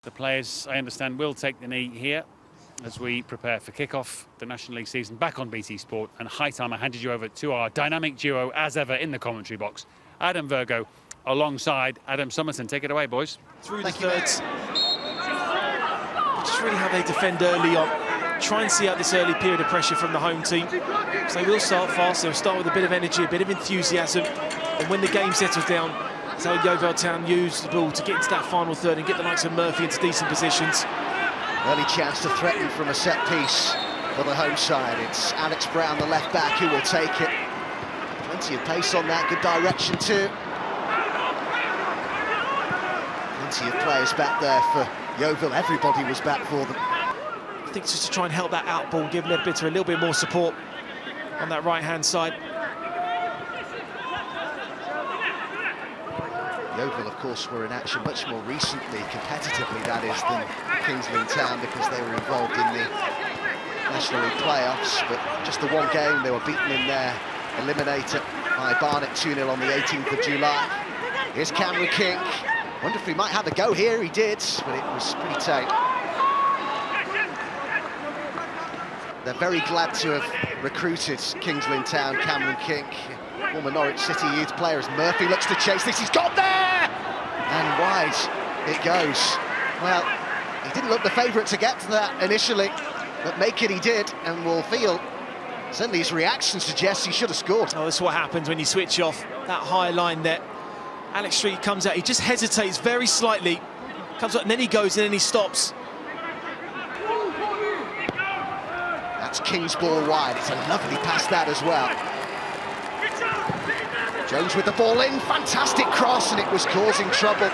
The players, I understand, will take the knee here as we prepare for kick-off the National League season back on BT Sport. And high time I handed you over to our dynamic duo, as ever, in the commentary box. Adam Virgo alongside Adam Somerton. Take it away, boys. Through the thirds. Just really how they defend early on. Try and see out this early period of pressure from the home team. So they will start fast. They'll start with a bit of energy, a bit of enthusiasm. And when the game settles down, that's how Yeovil Town use the ball to get into that final third and get the likes of Murphy into decent positions. Early chance to threaten from a set piece for the home side. It's Alex Brown, the left back, who will take it. Plenty of pace on that, good direction too. Plenty of players back there for Yeovil. Everybody was back for them. I think just to try and help that out ball, give Ledbetter a little bit more support on that right-hand side. Yeovil, of course, were in action much more recently, competitively that is, than Lynn Town, because they were involved in the National League playoffs. But just the one game, they were beaten in their eliminator by Barnet 2-0 on the 18th of July. Here's Cameron King. Wonder if he might have a go here. He did, but it was pretty tight. They're very glad to have recruited Lynn Town, Cameron King, former Norwich City youth player, as Murphy looks to chase this. He's got there! And wide it goes. Well, he didn't look the favourite to get to that initially, but make it he did, and will feel, certainly his reaction suggests he should have scored. Oh, that's what happens when you switch off that high line there. Alex Street comes out, he just hesitates very slightly, comes up and then he goes and then he stops. That's King's ball wide. It's a lovely pass that as well. Jones with the ball in, fantastic cross, and it was causing trouble,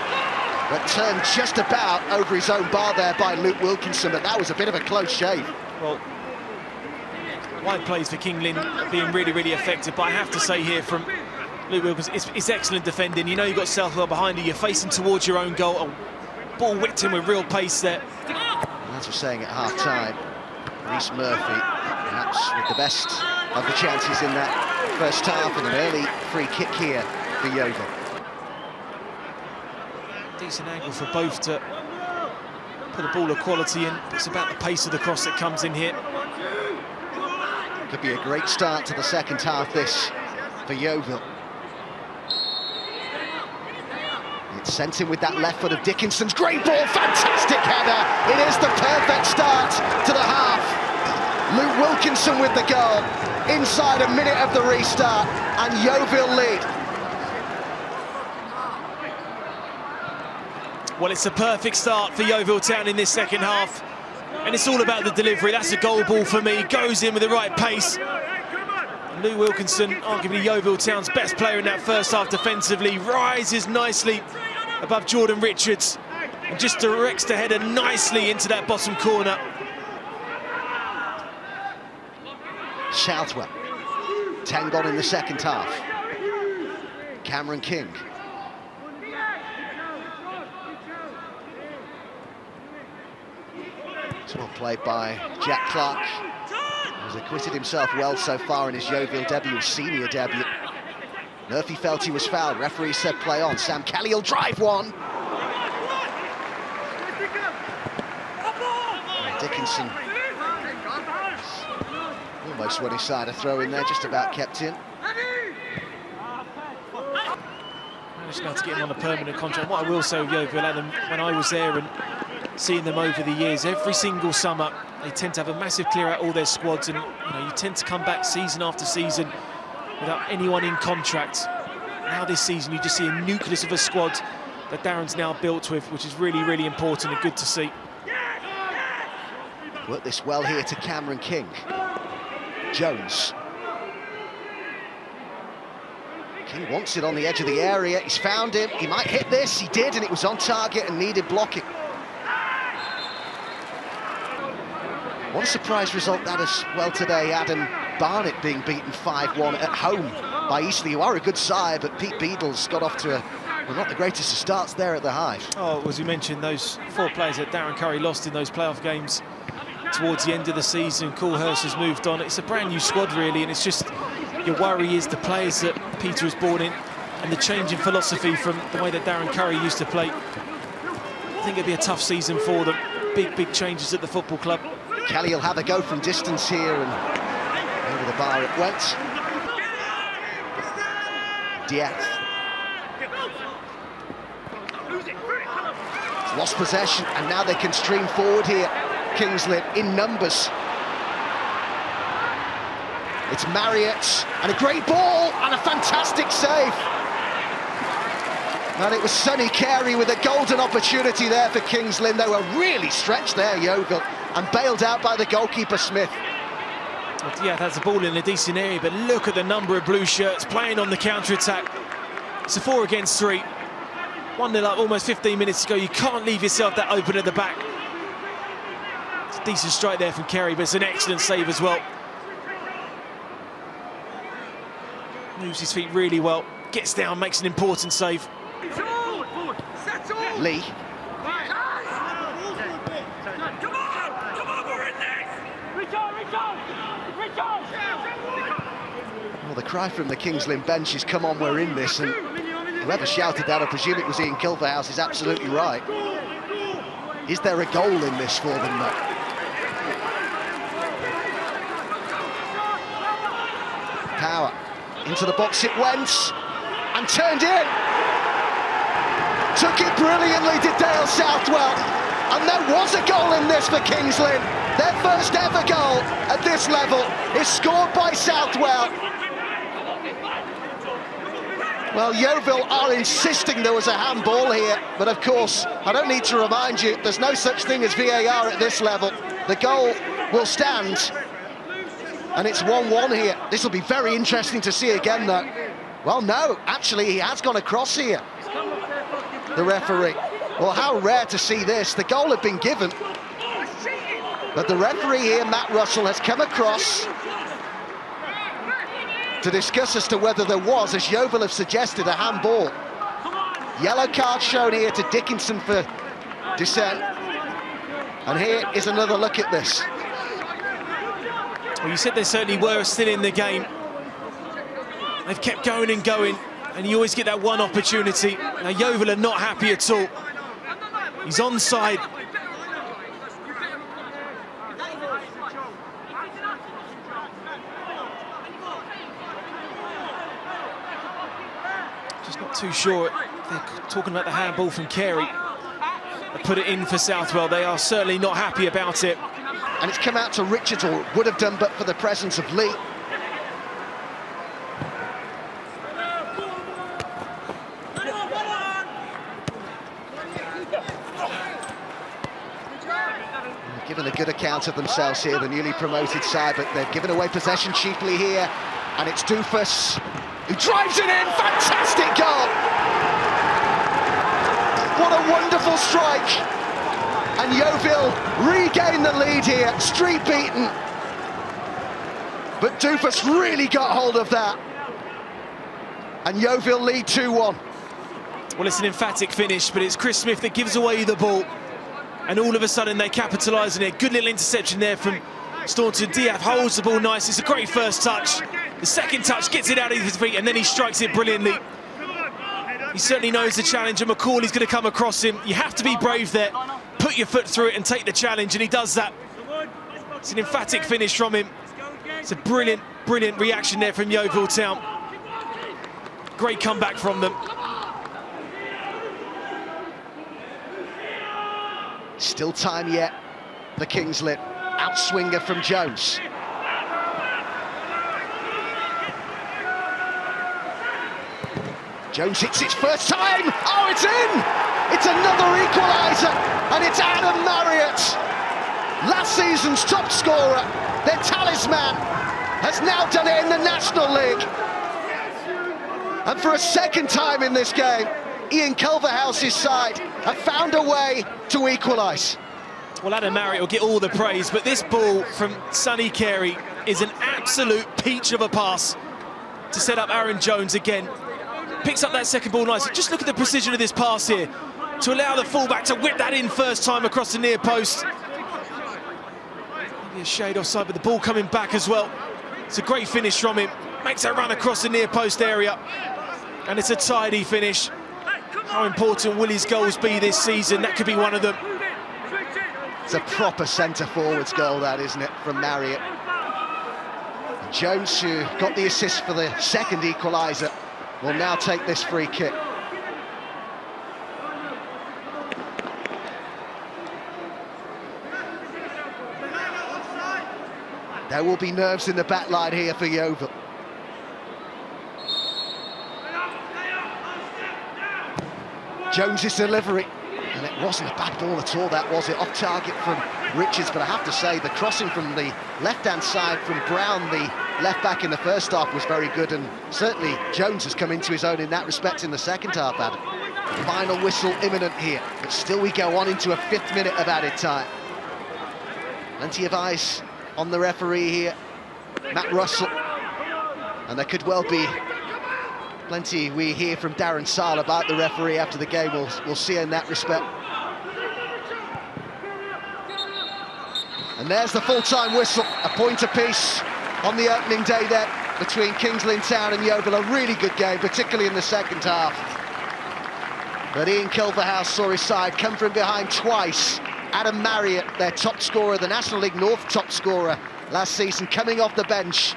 but turned just about over his own bar there by Luke Wilkinson, but that was a bit of a close shave. Well, wide plays for Lynn being really, really effective, but I have to say here from Luke Wilkinson, it's excellent defending. You know you've got Southwell behind you, you're facing towards your own goal. A ball whipped him with real pace there. As we're saying at half-time, Reece Murphy, perhaps with the best of the chances in that first half, and an early free kick here for Yeovil. Decent angle for both to put a ball of quality in. It's about the pace of the cross that comes in here. Could be a great start to the second half, this, for Yeovil. It's sent in with that left foot of Dickinson's. Great ball, fantastic header. It is the perfect start to the half. Luke Wilkinson with the goal inside a minute of the restart, and Yeovil lead. Well, it's a perfect start for Yeovil Town in this second half, and it's all about the delivery. That's a goal ball for me, goes in with the right pace. And Luke Wilkinson, arguably Yeovil Town's best player in that first half defensively, rises nicely above Jordan Richards and just directs the header nicely into that bottom corner. Southwell, 10 gone in the second half. Cameron King. It's well played by Jack Clark, who's acquitted himself well so far in his Yeovil debut, his senior debut. Murphy felt he was fouled, referee said play on. Sam Kelly will drive one. And Dickinson almost won his side, a throw in there, just about kept in. Managed now to get him on a permanent contract. What I will say with Yeovil, Adam, when I was there and seeing them over the years, every single summer they tend to have a massive clear out all their squads, and you tend to come back season after season without anyone in contract. Now this season you just see a nucleus of a squad that Darren's now built with, which is really, really important and good to see. Worked this well here to Cameron King. Jones. King wants it on the edge of the area. He's found him. He might hit this. He did, and it was on target and needed blocking. One surprise result that as well today, Adam. Barnet being beaten 5-1 at home by Eastleigh, who are a good side, but Pete Beadle's got off to well, not the greatest of starts there at the Hive. Oh, as you mentioned, those 4 players that Darren Curry lost in those playoff games towards the end of the season. Coolhurst has moved on. It's a brand new squad, really, and it's just, your worry is the players that Peter has brought in and the change in philosophy from the way that Darren Curry used to play. I think it'll be a tough season for them. Big changes at the football club. Kelly will have a go from distance here, and over the bar it went. Diaz. Lost possession, and now they can stream forward here. Kings Lynn in numbers. It's Marriott, and a great ball, and a fantastic save. And it was Sonny Carey with a golden opportunity there for Kings Lynn. They were really stretched there, Yeovil, and bailed out by the goalkeeper, Smith. Yeah, that's a ball in a decent area, but look at the number of blue shirts playing on the counter-attack. It's a 4 against 3. 1-0 up, almost 15 minutes to go. You can't leave yourself that open at the back. It's a decent strike there from Carey, but it's an excellent save as well. Moves his feet really well, gets down, makes an important save. Lee. Well, the cry from the Kings Lynn bench is, come on, we're in this, and whoever shouted that, I presume it was Ian Culverhouse, is absolutely right. Is there a goal in this for them, though? Power. Into the box it went, and turned in. Took it brilliantly to Dale Southwell, and there was a goal in this for Kings Lynn. Their first ever goal at this level is scored by Southwell. Well, Yeovil are insisting there was a handball here, but of course, I don't need to remind you, there's no such thing as VAR at this level. The goal will stand. And it's 1-1 here. This will be very interesting to see again, though. Well, no, actually, he has gone across here, the referee. Well, how rare to see this. The goal had been given, but the referee here, Matt Russell, has come across to discuss as to whether there was, as Yeovil have suggested, a handball. Yellow card shown here to Dickinson for dissent. And here is another look at this. Well, you said they certainly were still in the game. They've kept going and going, and you always get that one opportunity. Now, Yeovil are not happy at all. He's onside. Just not too sure. They're talking about the handball from Carey. They put it in for Southwell. They are certainly not happy about it. And it's come out to Richards, or would have done but for the presence of Lee. They've given a good account of themselves here, the newly promoted side, but they've given away possession cheaply here. And it's Doofus who drives it in. Fantastic goal! What a wonderful strike! And Yeovil regain the lead here, street beaten. But Doofus really got hold of that. And Yeovil lead 2-1. Well, it's an emphatic finish, but it's Chris Smith that gives away the ball. And all of a sudden they capitalise on it. Good little interception there from Staunton. Diaz holds the ball nice. It's a great first touch. The second touch gets it out of his feet, and then he strikes it brilliantly. He certainly knows the challenge, and McCauley's going to come across him. You have to be brave there. Put your foot through it and take the challenge, and he does that. It's an emphatic finish from him. It's a brilliant reaction there from Yeovil Town. Great comeback from them. Still time yet for Kings Lynn. Outswinger from Jones. Jones hits its first time. Oh, it's in! It's another equaliser, and it's Adam Marriott, last season's top scorer, their talisman, has now done it in the National League. And for a second time in this game, Ian Culverhouse's side have found a way to equalise. Well, Adam Marriott will get all the praise, but this ball from Sonny Carey is an absolute peach of a pass to set up Aaron Jones again. Picks up that second ball nicely. Just look at the precision of this pass here to allow the fullback to whip that in first time across the near post. Maybe a shade offside, but the ball coming back as well. It's a great finish from him. Makes that run across the near post area. And it's a tidy finish. How important will his goals be this season? That could be one of them. It's a proper centre-forwards goal, that, isn't it, from Marriott. Jones, who got the assist for the second equaliser, will now take this free kick. There will be nerves in the back line here for Yeovil. Jones's delivery, and it wasn't a bad ball at all, that was it, off target from Richards, but I have to say the crossing from the left-hand side from Brown, the left-back in the first half, was very good, and certainly Jones has come into his own in that respect in the second half, Adam. Final whistle imminent here, but still we go on into a 5th minute of added time. Plenty of eyes on the referee here, Matt Russell, and there could well be plenty we hear from Darren Sall about the referee after the game. We'll see in that respect. And there's the full-time whistle, a point apiece on the opening day there between Kings Lynn Town and Yeovil. A really good game, particularly in the second half. But Ian Culverhouse saw his side come from behind twice. Adam Marriott, their top scorer, the National League North top scorer last season, coming off the bench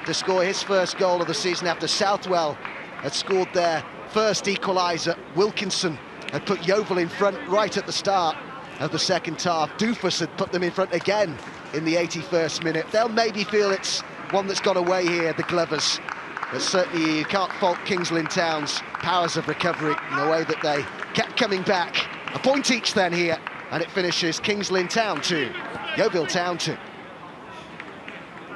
to score his first goal of the season after Southwell had scored their first equaliser. Wilkinson had put Yeovil in front right at the start of the second half. Doofus had put them in front again in the 81st minute. They'll maybe feel it's one that's got away here, the Glovers. But certainly you can't fault Kings Lynn Town's powers of recovery in the way that they kept coming back. A point each then here, and it finishes Kings Lynn Town 2, Yeovil Town 2.